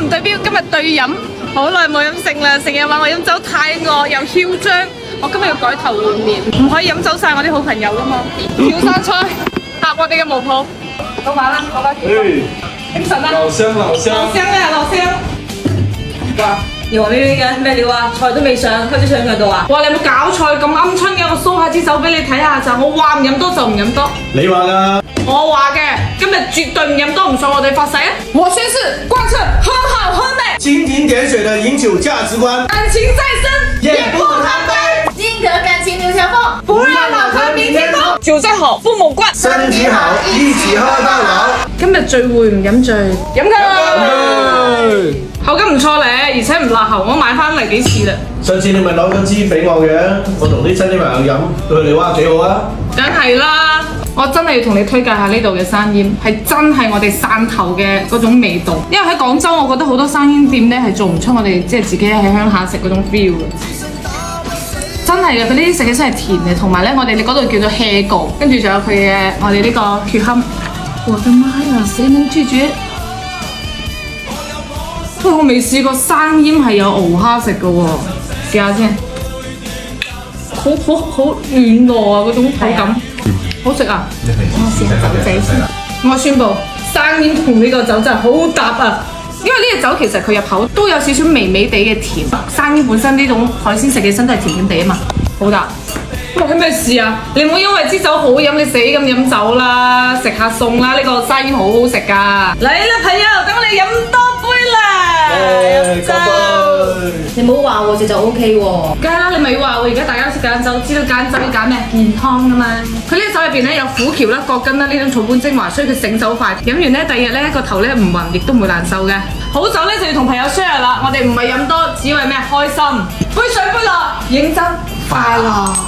唔代表今日對飲，好耐冇飲勝啦，成日話我飲酒太惡又囂張，我今日要改頭換面，唔可以飲走晒我啲好朋友噶嘛。小生菜搭我哋嘅毛鋪，老闆啦，老闆精神啊！老鄉，老鄉啊，老鄉！哇！油滑咩嘅咩料啊？菜都未上，開始上佢度啊！哇！你有冇搞錯咁鵪鶉嘅？我 show 下支酒俾你睇下咋，我話唔飲多就唔飲多。你話㗎？我話嘅，今日絕對唔飲多，唔信我哋發誓啊！我宣誓貫徹很好很美，蜻蜓點水的飲酒價值觀，感情再生也不貪杯，金德感情流相逢，不讓老客明天空。酒再好父母慣，身體好，一起喝到老。今日聚會唔飲醉，飲佢。口感唔錯咧，而且唔辣喉，我買翻嚟幾次啦。上次你咪攞咗支俾我嘅，我同啲親戚朋友飲，佢哋話幾好啊。梗係啦，我真係要同你推介下呢度嘅生腌，係真係我哋汕頭嘅嗰種味道。因為喺廣州，我覺得好多生腌店咧係做唔出我哋即係自己喺鄉下食嗰種 feel 嘅。真係嘅，佢呢啲食起身係甜嘅，同埋咧我哋嗰度叫做 hego， 跟住仲有佢嘅我哋呢個血堪。我的媽呀，誰能拒絕？不過我未試過生腌係有螯蝦食嘅喎，試下先。好軟糯啊，嗰種口感，好食啊！我試下酒仔先。我宣布，生腌同呢個酒真係好搭啊！因為呢個酒其實佢入口都有少少微微地嘅甜，生腌本身呢種海鮮食起身都係甜甜地啊嘛，好搭。哇！咩事啊？你唔好因為支酒好飲，你死咁飲酒啦，食下餸啦！呢個生腌好好食㗎。嚟啦，朋友，等我哋飲多杯啦！飲酒。你冇話喎，隻酒 O K 喎。梗係啦，你咪話喎，而家大家都識揀酒，知道揀酒要揀咩？健康㗎嘛。佢呢個酒入邊咧有苦蕎啦、葛根啦呢種草本精華，所以佢醒酒快。飲完咧，第二日咧個頭咧唔暈，亦都唔會難受嘅。好酒咧就要同朋友 share 啦，我哋唔係飲多，只為咩？開心。杯水不落，認真快樂。